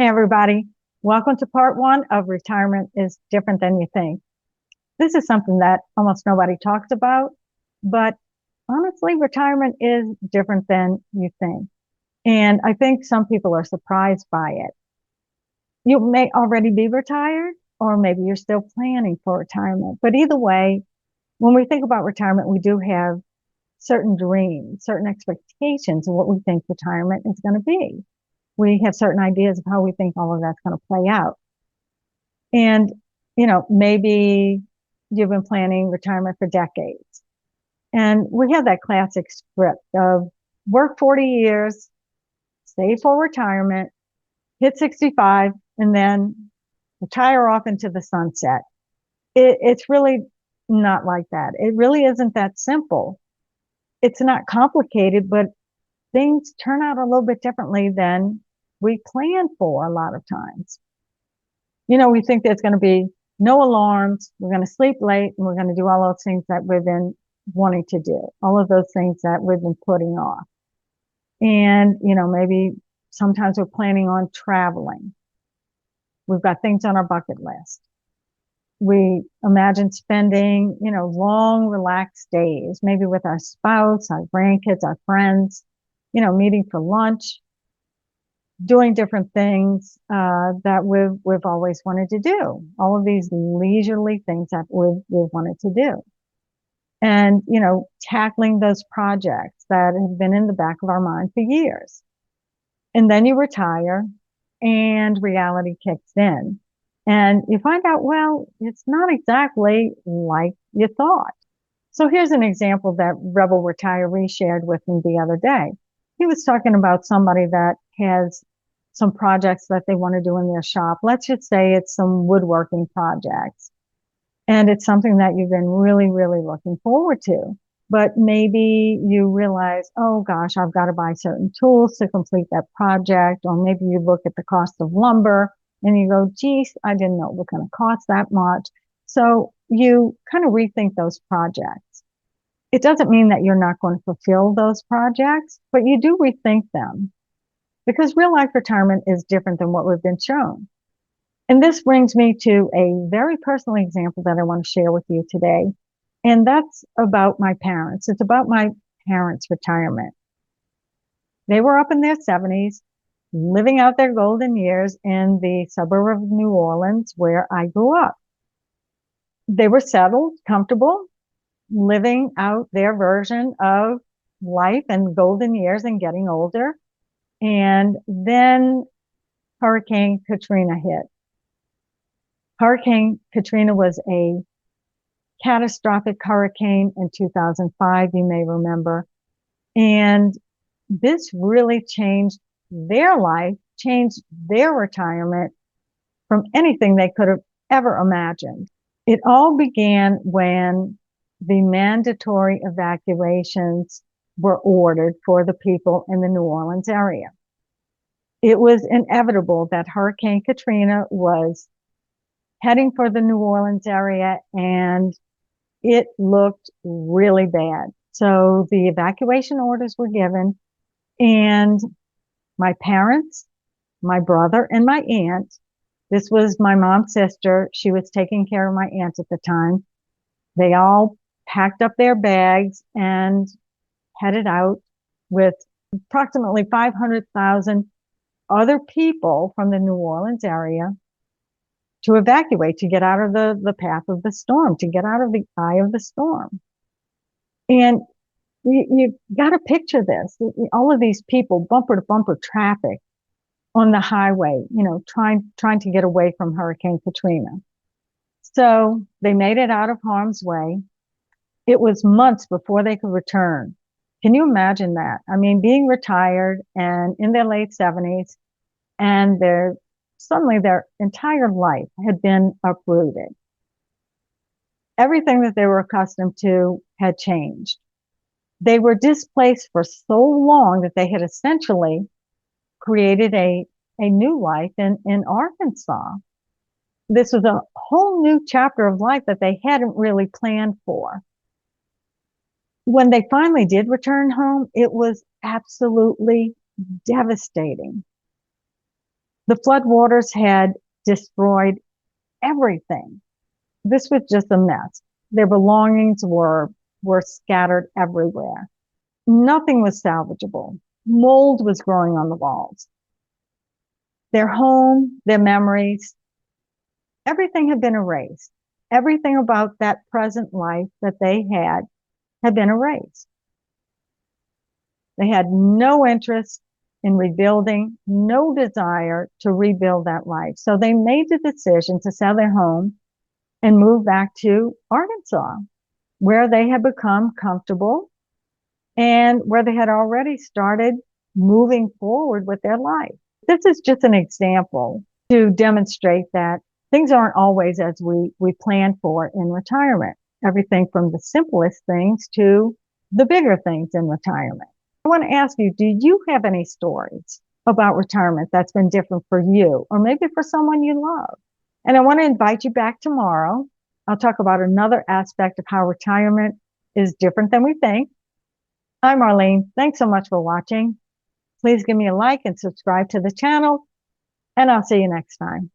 Hey, everybody. Welcome to part one of Retirement is Different Than You Think. This is something that almost nobody talks about, but honestly, retirement is different than you think. And I think some people are surprised by it. You may already be retired, or maybe you're still planning for retirement. But either way, when we think about retirement, we do have certain dreams, certain expectations of what we think retirement is going to be. We have certain ideas of how we think all of that's going to play out. And, maybe you've been planning retirement for decades. And we have that classic script of work 40 years, save for retirement, hit 65, and then retire off into the sunset. It's really not like that. It really isn't that simple. It's not complicated, but things turn out a little bit differently than we plan for a lot of times. We think there's going to be no alarms. We're going to sleep late and we're going to do all those things that we've been wanting to do, all of those things that we've been putting off. And, maybe sometimes we're planning on traveling. We've got things on our bucket list. We imagine spending, long, relaxed days, maybe with our spouse, our grandkids, our friends, meeting for lunch, doing different things that we've always wanted to do. All of these leisurely things that we've wanted to do, and tackling those projects that have been in the back of our mind for years. And then you retire, and reality kicks in, and you find out, well, it's not exactly like you thought. So here's an example that Rebel retiree shared with me the other day. He was talking about somebody that has some projects that they want to do in their shop. Let's just say it's some woodworking projects. And it's something that you've been really, really looking forward to. But maybe you realize, oh gosh, I've got to buy certain tools to complete that project. Or maybe you look at the cost of lumber and you go, geez, I didn't know it was going to cost that much. So you kind of rethink those projects. It doesn't mean that you're not going to fulfill those projects, but you do rethink them, because real life retirement is different than what we've been shown. And this brings me to a very personal example that I want to share with you today. And that's about my parents. It's about my parents' retirement. They were up in their 70s, living out their golden years in the suburb of New Orleans, where I grew up. They were settled, comfortable, living out their version of life and golden years and getting older. And then Hurricane Katrina hit. Hurricane Katrina was a catastrophic hurricane in 2005, you may remember. And this really changed their life, changed their retirement from anything they could have ever imagined. It all began when the mandatory evacuations were ordered for the people in the New Orleans area. It was inevitable that Hurricane Katrina was heading for the New Orleans area, and it looked really bad. So the evacuation orders were given, and my parents, my brother, and my aunt, this was my mom's sister. She was taking care of my aunt at the time. They all packed up their bags and headed out with approximately 500,000 other people from the New Orleans area to evacuate, to get out of the path of the storm, to get out of the eye of the storm. And you got to picture this, all of these people, bumper to bumper traffic on the highway, trying to get away from Hurricane Katrina. So they made it out of harm's way. It was months before they could return. Can you imagine that? I mean, being retired and in their late 70s, and suddenly their entire life had been uprooted. Everything that they were accustomed to had changed. They were displaced for so long that they had essentially created a new life in Arkansas. This was a whole new chapter of life that they hadn't really planned for. When they finally did return home, it was absolutely devastating. The floodwaters had destroyed everything. This was just a mess. Their belongings were scattered everywhere. Nothing was salvageable. Mold was growing on the walls. Their home, their memories, everything had been erased. Everything about that present life that they had been erased. They had no interest in rebuilding, no desire to rebuild that life. So they made the decision to sell their home and move back to Arkansas, where they had become comfortable and where they had already started moving forward with their life. This is just an example to demonstrate that things aren't always as we plan for in retirement. Everything from the simplest things to the bigger things in retirement. I want to ask you, do you have any stories about retirement that's been different for you or maybe for someone you love? And I want to invite you back tomorrow. I'll talk about another aspect of how retirement is different than we think. I'm Arlene. Thanks so much for watching. Please give me a like and subscribe to the channel, and I'll see you next time.